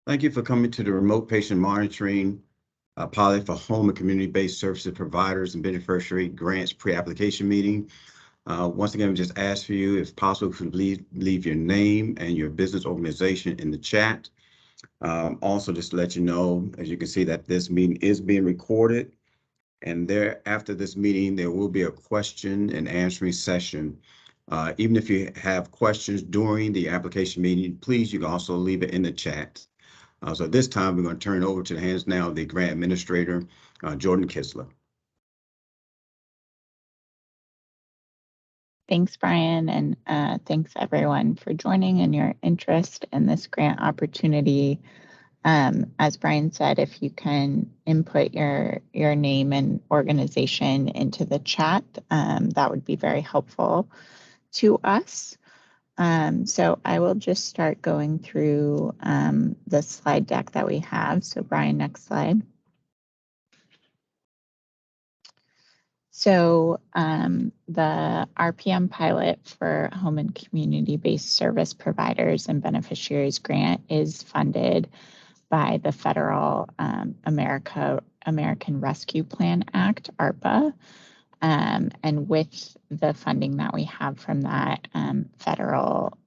Thank you for coming to the remote patient monitoring pilot for home and community-based services providers and beneficiary grants pre-application meeting. Once again, we just ask for you, if possible, to leave your name and your business organization in the chat. Also, just to let you know, as you can see, that this meeting is being recorded. And after this meeting, there will be a question and answering session. Even if you have questions during the application meeting, please, you can also leave it in the chat. So this time, we're going to turn it over to the hands now of the grant administrator, Jordan Kisler. Thanks, Brian, and thanks everyone for joining and your interest in this grant opportunity. As Brian said, if you can input your name and organization into the chat, that would be very helpful to us. So I will just start going through the slide deck that we have. So Brian, next slide. So the RPM pilot for home and community-based service providers and beneficiaries grant is funded by the Federal American Rescue Plan Act, ARPA. And with the funding that we have from that federal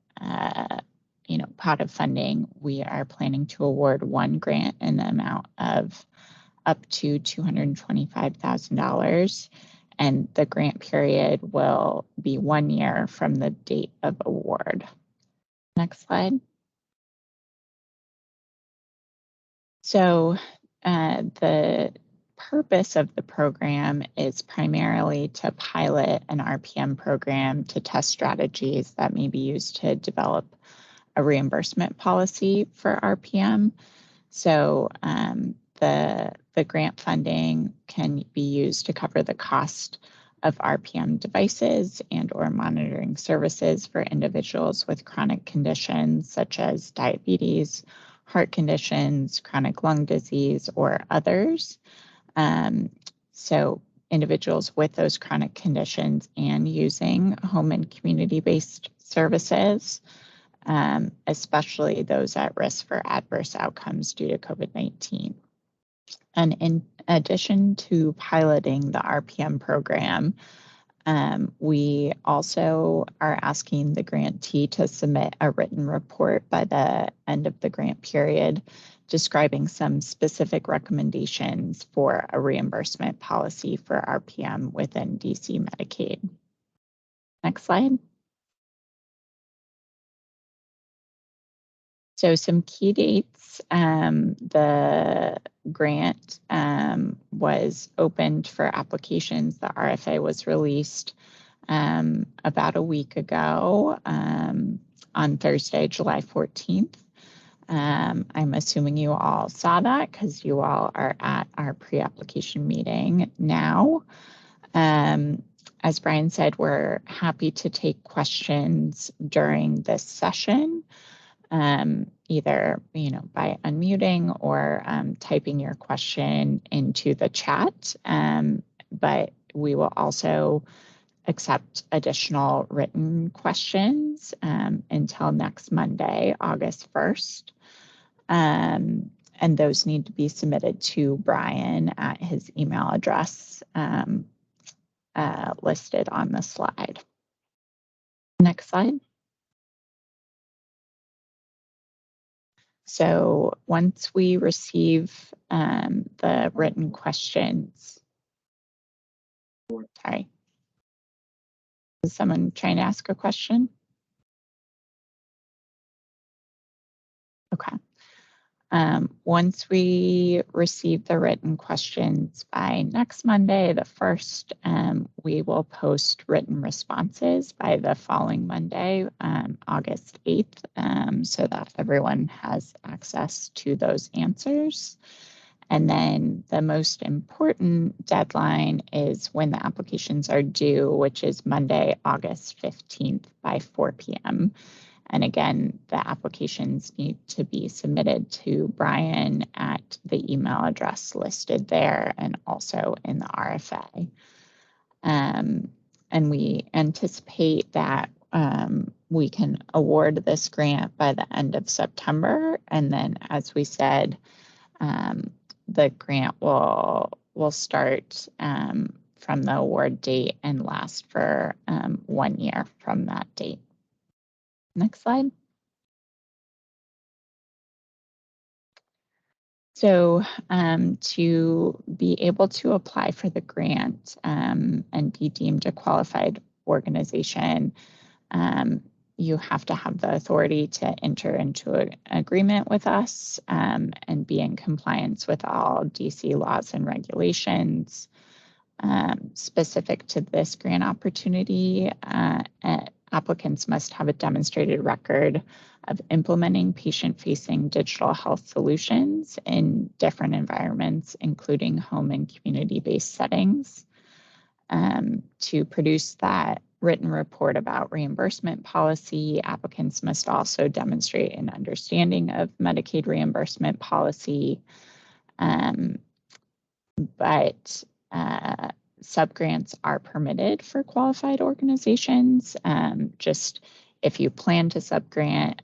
pot of funding, we are planning to award one grant in the amount of up to $225,000. And the grant period will be 1 year from the date of award. Next slide. So the purpose of the program is primarily to pilot an RPM program to test strategies that may be used to develop a reimbursement policy for RPM. So the grant funding can be used to cover the cost of RPM devices and or monitoring services for individuals with chronic conditions such as diabetes, heart conditions, chronic lung disease, or others. So individuals with those chronic conditions and using home and community-based services, especially those at risk for adverse outcomes due to COVID-19. And in addition to piloting the RPM program, we also are asking the grantee to submit a written report by the end of the grant period describing some specific recommendations for a reimbursement policy for RPM within DC Medicaid. Next slide. So some key dates. The grant was opened for applications. The RFA was released about a week ago on Thursday, July 14th. I'm assuming you all saw that because you all are at our pre-application meeting now. As Brian said, we're happy to take questions during this session, either by unmuting or typing your question into the chat. But we will also accept additional written questions until next Monday, August 1st. And those need to be submitted to Brian at his email address listed on the slide. Next slide. So once we receive the written questions, sorry, is someone trying to ask a question? Okay. Once we receive the written questions by next Monday, the 1st, we will post written responses by the following Monday, August 8th, so that everyone has access to those answers. And then the most important deadline is when the applications are due, which is Monday, August 15th by 4 p.m. And again, the applications need to be submitted to Brian at the email address listed there and also in the RFA. And we anticipate that we can award this grant by the end of September. And then, as we said, the grant will start from the award date and last for 1 year from that date. Next slide. So to be able to apply for the grant and be deemed a qualified organization, you have to have the authority to enter into an agreement with us and be in compliance with all DC laws and regulations. Specific to this grant opportunity, applicants must have a demonstrated record of implementing patient-facing digital health solutions in different environments, including home and community-based settings. To produce that written report about reimbursement policy, applicants must also demonstrate an understanding of Medicaid reimbursement policy, but subgrants are permitted for qualified organizations. Just if you plan to subgrant,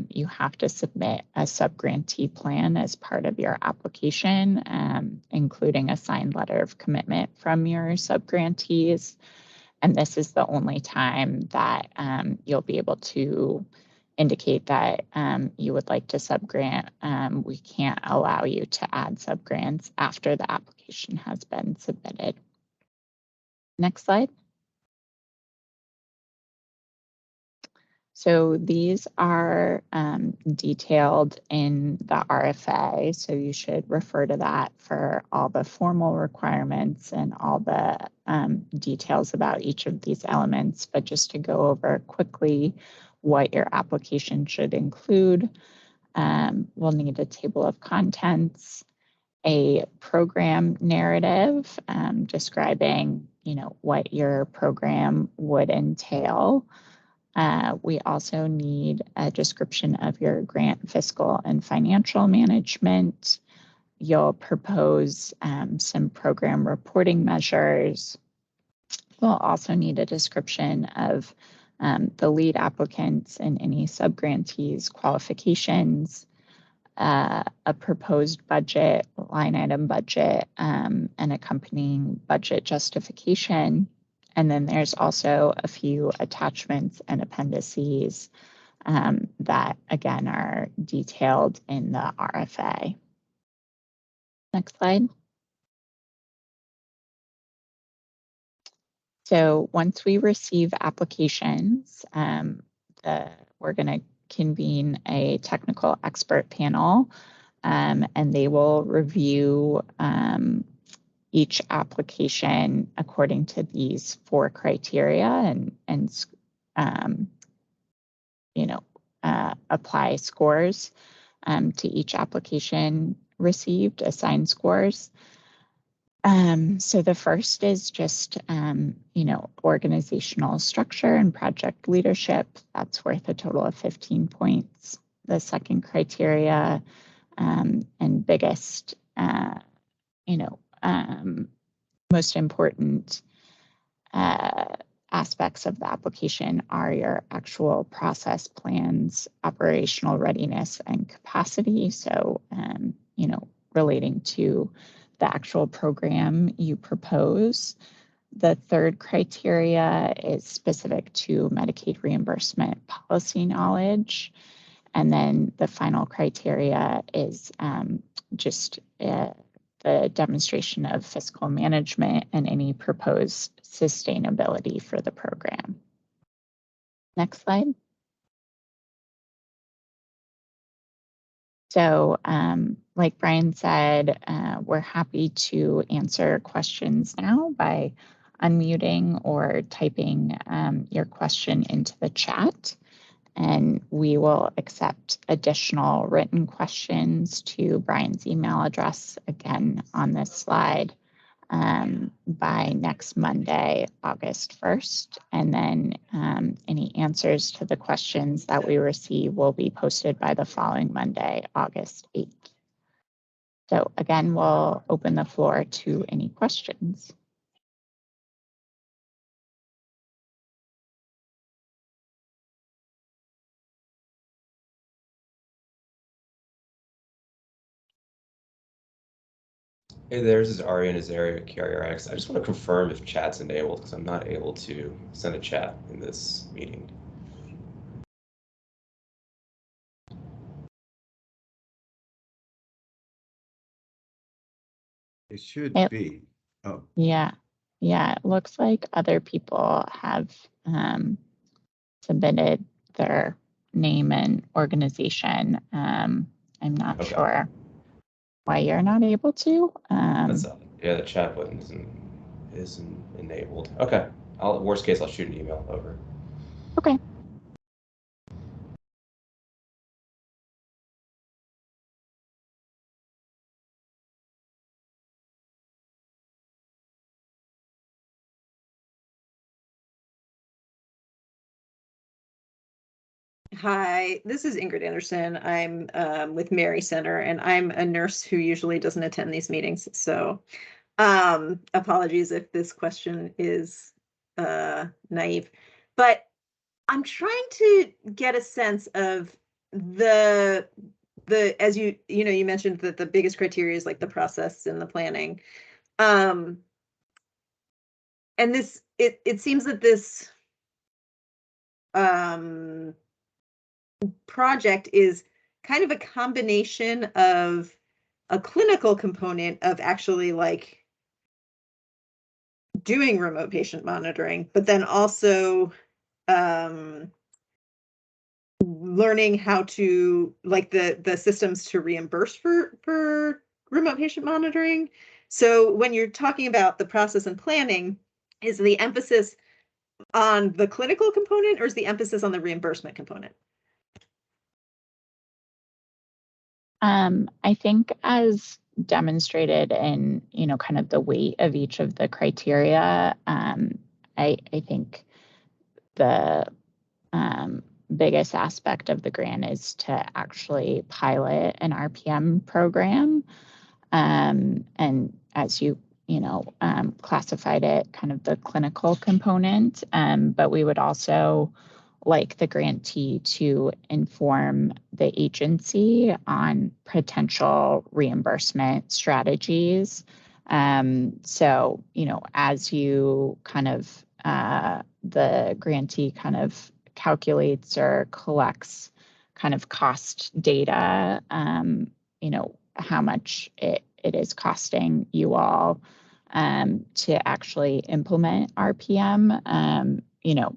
you have to submit a subgrantee plan as part of your application, including a signed letter of commitment from your subgrantees. And this is the only time that you'll be able to indicate that you would like to subgrant. We can't allow you to add subgrants after the application has been submitted. Next slide. So these are detailed in the RFA, so you should refer to that for all the formal requirements and all the details about each of these elements. But just to go over quickly what your application should include, we'll need a table of contents, a program narrative describing, what your program would entail. We also need a description of your grant fiscal and financial management. You'll propose some program reporting measures. We'll also need a description of the lead applicants and any subgrantees' qualifications, a proposed budget, line item budget, and accompanying budget justification. And then there's also a few attachments and appendices that, again, are detailed in the RFA. Next slide. So once we receive applications, we're going to convene a technical expert panel, and they will review each application according to these 4 criteria and apply scores to each application received, assign scores. So the first is just, organizational structure and project leadership. That's worth a total of 15 points. The second criteria and biggest, most important aspects of the application are your actual process plans, operational readiness, and capacity. So, relating to the actual program you propose. The third criteria is specific to Medicaid reimbursement policy knowledge. And then the final criteria is just the demonstration of fiscal management and any proposed sustainability for the program. Next slide. So like Brian said, we're happy to answer questions now by unmuting or typing your question into the chat. And we will accept additional written questions to Brian's email address, again on this slide, by next Monday, August 1st. And then any answers to the questions that we receive will be posted by the following Monday, August 8th. So again, we'll open the floor to any questions. Hey, theirs is Ari and his area carrier X. I just want to confirm if chat's enabled because I'm not able to send a chat in this meeting. It should It, be. Oh, yeah, it looks like other people have submitted their name and organization. I'm not Okay. sure why you're not able to. That's yeah, the chat button isn't enabled. Okay. Worst case, I'll shoot an email over. Okay. Hi, this is Ingrid Anderson. I'm with Mary Center, and I'm a nurse who usually doesn't attend these meetings. So apologies if this question is naive, but I'm trying to get a sense of the as you mentioned that the biggest criteria is like the process and the planning. And this it seems that this project is kind of a combination of a clinical component of actually like doing remote patient monitoring, but then also learning how to like the systems to reimburse for remote patient monitoring. So when you're talking about the process and planning, is the emphasis on the clinical component or is the emphasis on the reimbursement component? I think as demonstrated in, kind of the weight of each of the criteria, I think the biggest aspect of the grant is to actually pilot an RPM program. And as you classified it, kind of the clinical component, but we would also like the grantee to inform the agency on potential reimbursement strategies. So, as you kind of, the grantee kind of calculates or collects kind of cost data, how much it is costing you all to actually implement RPM,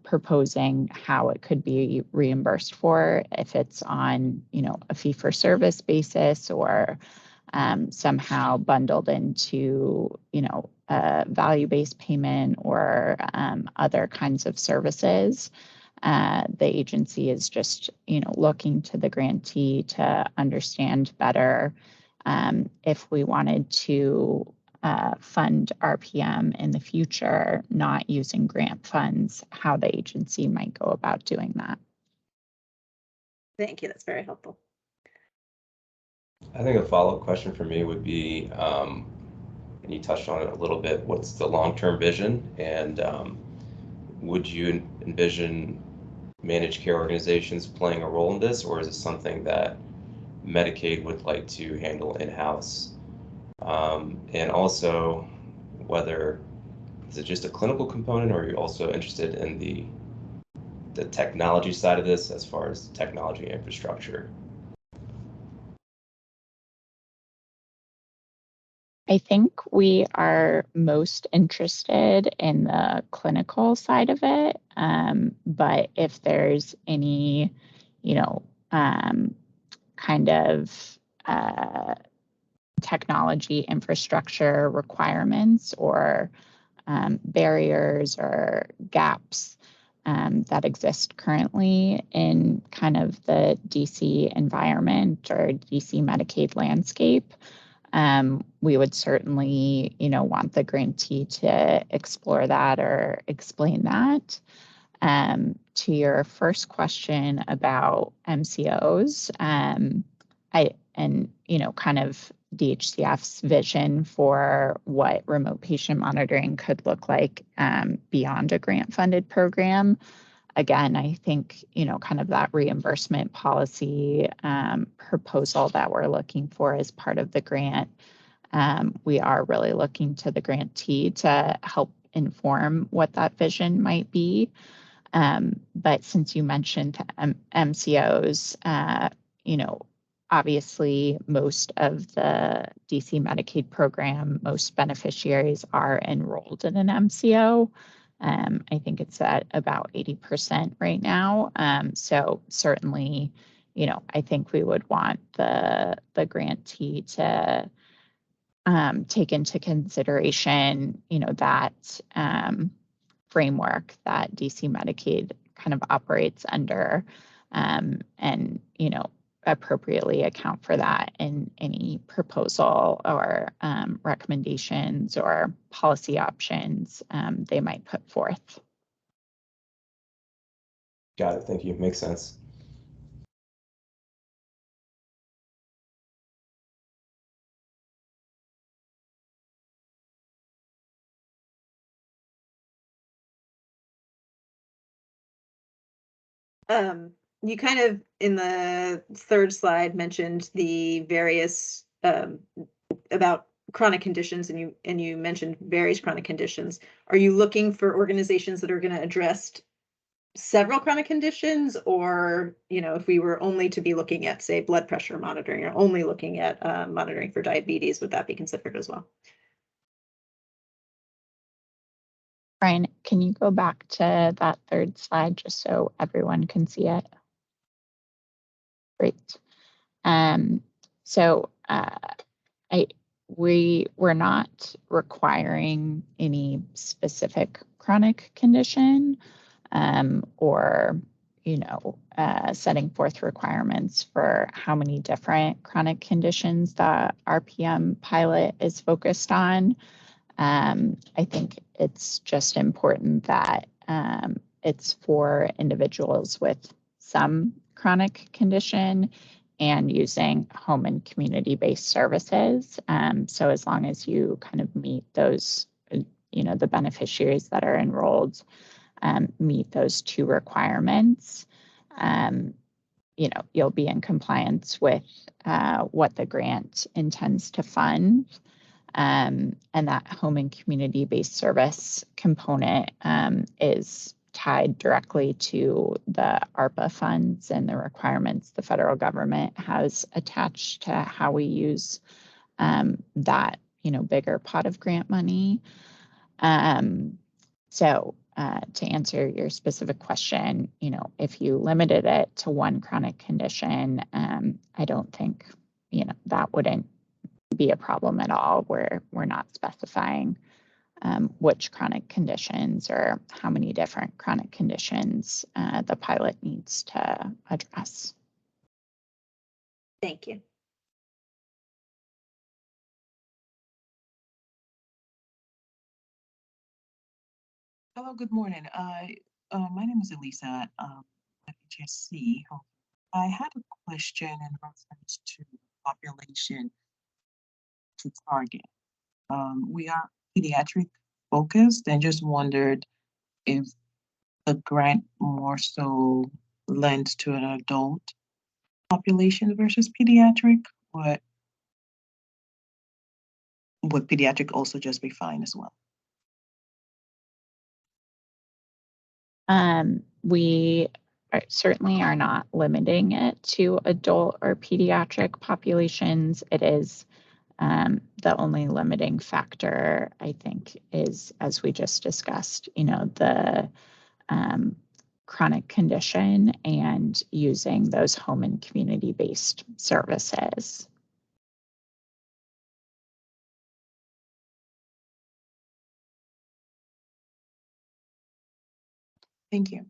proposing how it could be reimbursed for if it's on, a fee for service basis or somehow bundled into, a value-based payment or other kinds of services. The agency is just, looking to the grantee to understand better if we wanted to fund RPM in the future, not using grant funds, how the agency might go about doing that. Thank you. That's very helpful. I think a follow-up question for me would be, and you touched on it a little bit, what's the long-term vision? And would you envision managed care organizations playing a role in this, or is it something that Medicaid would like to handle in-house? And also, whether is it just a clinical component, or are you also interested in the technology side of this as far as technology infrastructure? I think we are most interested in the clinical side of it. But if there's any, kind of technology infrastructure requirements or barriers or gaps that exist currently in kind of the DC environment or DC Medicaid landscape, we would certainly, want the grantee to explore that or explain that. To your first question about MCOs, kind of DHCF's vision for what remote patient monitoring could look like beyond a grant-funded program. Again, I think, kind of that reimbursement policy proposal that we're looking for as part of the grant we are really looking to the grantee to help inform what that vision might be. But since you mentioned MCOs, obviously most of the DC Medicaid program, most beneficiaries are enrolled in an MCO. I think it's at about 80% right now. So certainly, I think we would want the grantee to take into consideration, that framework that DC Medicaid kind of operates under, and, appropriately account for that in any proposal or recommendations or policy options they might put forth. Got it. Thank you. Makes sense. You kind of in the third slide mentioned the various about chronic conditions, and you mentioned various chronic conditions. Are you looking for organizations that are going to address several chronic conditions, or if we were only to be looking at, say, blood pressure monitoring, or only looking at monitoring for diabetes, would that be considered as well? Brian, can you go back to that third slide just so everyone can see it? Great. So we're not requiring any specific chronic condition or setting forth requirements for how many different chronic conditions the RPM pilot is focused on. I think it's just important that it's for individuals with some chronic condition and using home and community-based services. So as long as you kind of meet those, the beneficiaries that are enrolled meet those two requirements, you'll be in compliance with what the grant intends to fund. And that home and community-based service component is tied directly to the ARPA funds and the requirements the federal government has attached to how we use that, bigger pot of grant money. So to answer your specific question, if you limited it to one chronic condition, I don't think, that wouldn't be a problem at all, where we're not specifying which chronic conditions or how many different chronic conditions the pilot needs to address. Thank you. Hello, good morning. My name is Elisa at HSC. I had a question in reference to population to target. We are pediatric focused and just wondered if the grant more so lends to an adult population versus pediatric, or would pediatric also just be fine as well? We certainly are not limiting it to adult or pediatric populations. It is the only limiting factor, I think, is, as we just discussed, the chronic condition and using those home and community-based services. Thank you.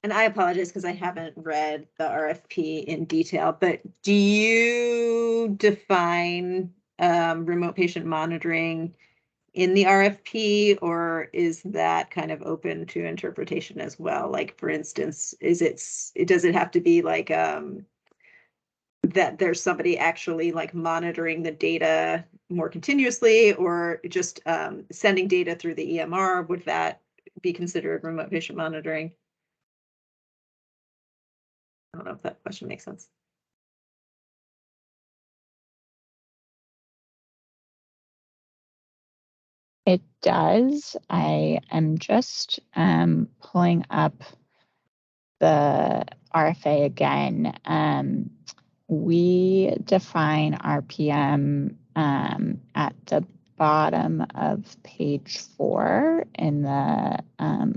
And I apologize because I haven't read the RFP in detail, but do you define remote patient monitoring in the RFP, or is that kind of open to interpretation as well? Like, for instance, does it have to be like that there's somebody actually like monitoring the data more continuously, or just sending data through the EMR? Would that be considered remote patient monitoring? I don't know if that question makes sense. It does. I am just pulling up the RFA again. We define RPM at the bottom of page 4 in the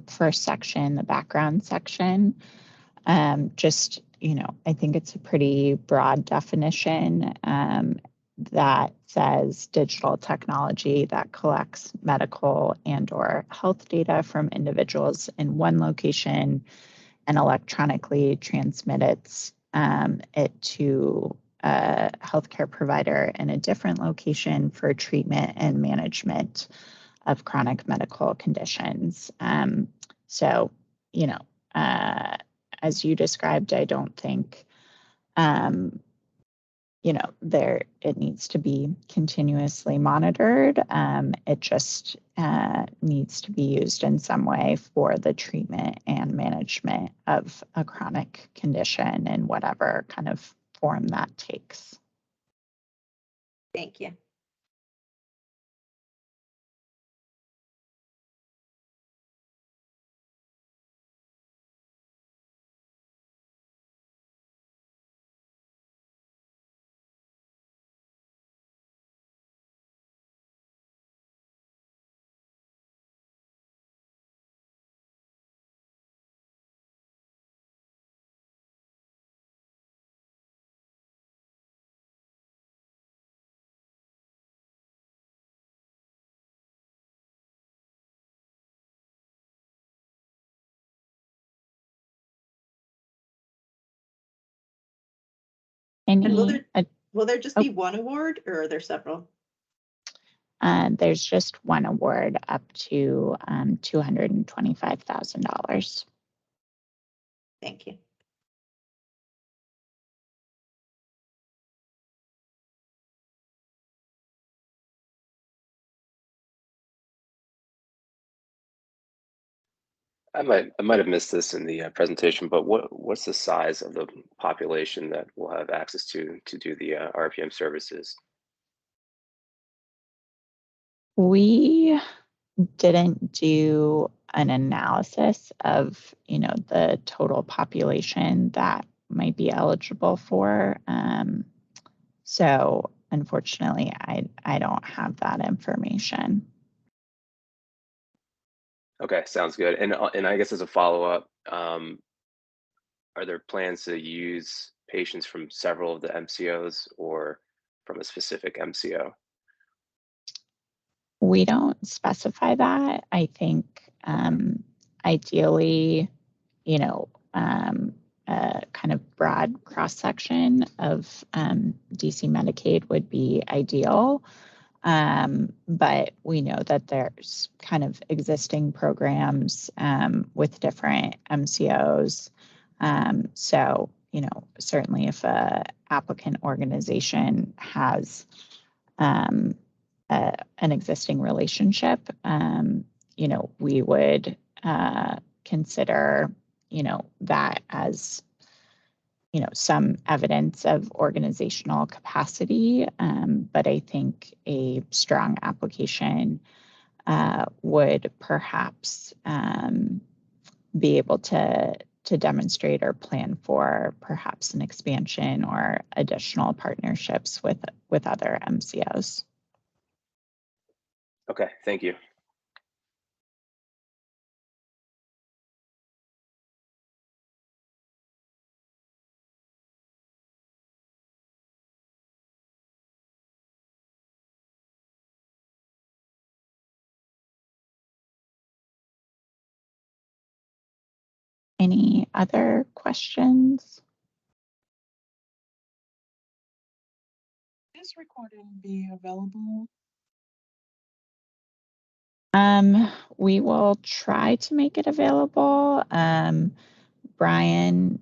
first section, the background section. Just, I think it's a pretty broad definition that says digital technology that collects medical and/or health data from individuals in one location and electronically transmits it to a healthcare provider in a different location for treatment and management of chronic medical conditions. So, as you described, I don't think, it needs to be continuously monitored. It just needs to be used in some way for the treatment and management of a chronic condition in whatever kind of form that takes. Thank you. And will there just be one award, or are there several? There's just one award up to $225,000. Thank you. I might have missed this in the presentation, but what's the size of the population that will have access to do the RPM services? We didn't do an analysis of, the total population that might be eligible for. So unfortunately, I don't have that information. Okay, sounds good. And I guess as a follow-up, are there plans to use patients from several of the MCOs or from a specific MCO? We don't specify that. I think ideally, a kind of broad cross-section of DC Medicaid would be ideal. But we know that there's kind of existing programs with different MCOs. So, certainly if a applicant organization has an existing relationship, we would consider, that as, some evidence of organizational capacity. But I think a strong application would perhaps be able to demonstrate or plan for perhaps an expansion or additional partnerships with other MCOs. Okay, thank you. Any other questions? This recording be available We will try to make it available. Brian,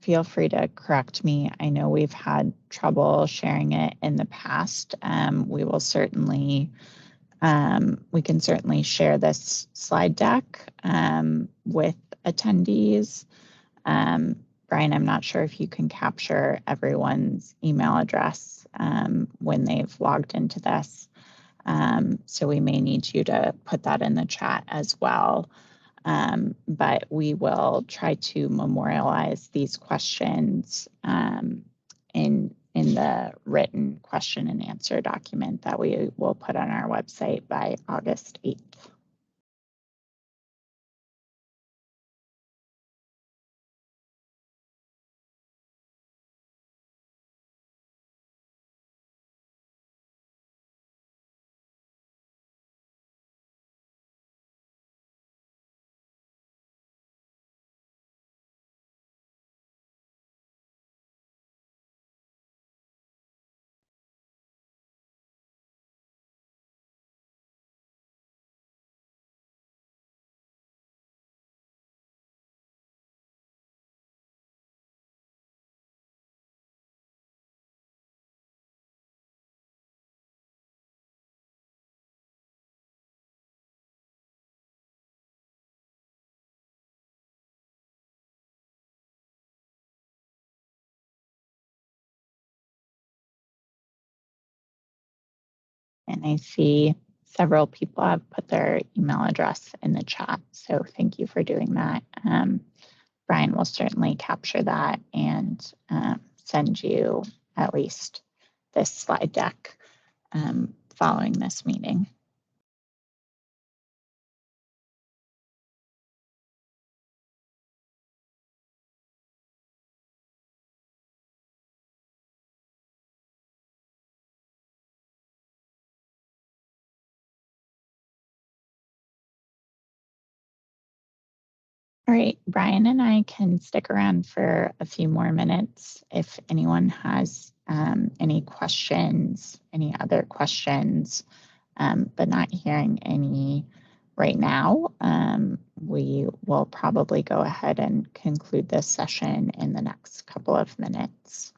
feel free to correct me. I know we've had trouble sharing it in the past. We will certainly, we can certainly share this slide deck with attendees. Brian, I'm not sure if you can capture everyone's email address when they've logged into this. So we may need you to put that in the chat as well. But we will try to memorialize these questions in the written question and answer document that we will put on our website by August 8th. And I see several people have put their email address in the chat. So thank you for doing that. Brian will certainly capture that and send you at least this slide deck following this meeting. All right, Brian and I can stick around for a few more minutes if anyone has any questions, any other questions, but not hearing any right now. We will probably go ahead and conclude this session in the next couple of minutes.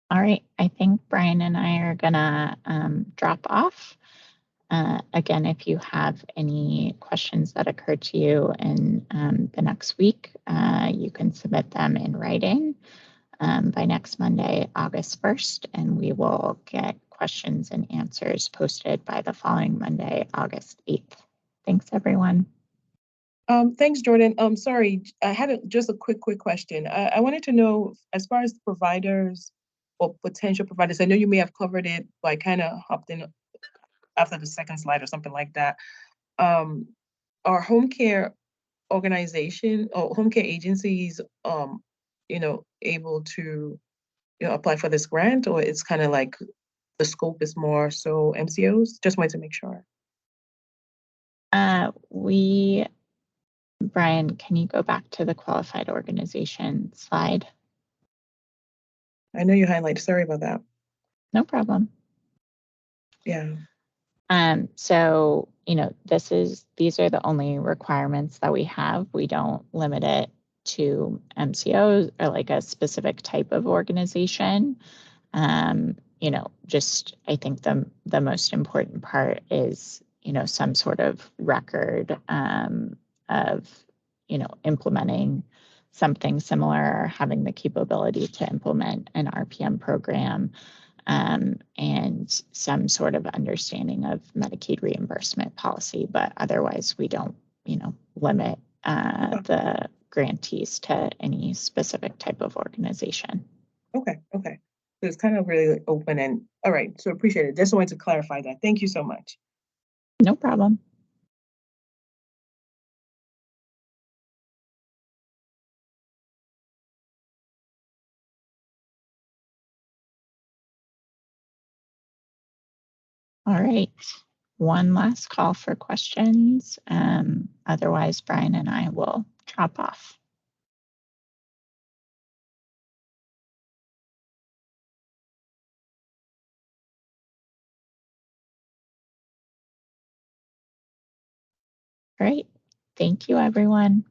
All right, I think Brian and I are gonna drop off. Again, if you have any questions that occur to you in the next week, you can submit them in writing by next Monday, August 1st, and we will get questions and answers posted by the following Monday, August 8th. Thanks, everyone. Thanks, Jordan. Sorry, I had just a quick question. I wanted to know, as far as providers or potential providers, I know you may have covered it, but I kind of hopped in after the second slide or something like that. Are home care organization or home care agencies, able to, apply for this grant, or it's kind of like the scope is more so MCOs? Just wanted to make sure. Brian, can you go back to the qualified organization slide? I know you highlighted, sorry about that. No problem. Yeah. So, these are the only requirements that we have. We don't limit it to MCOs or like a specific type of organization. I think the most important part is, some sort of record of, implementing something similar or having the capability to implement an RPM program, and some sort of understanding of Medicaid reimbursement policy. But otherwise, we don't, limit the grantees to any specific type of organization. Okay. So it's kind of really open and, all right, so appreciate it. Just wanted to clarify that. Thank you so much. No problem. All right. One last call for questions. Otherwise, Brian and I will drop off. Great. Thank you, everyone.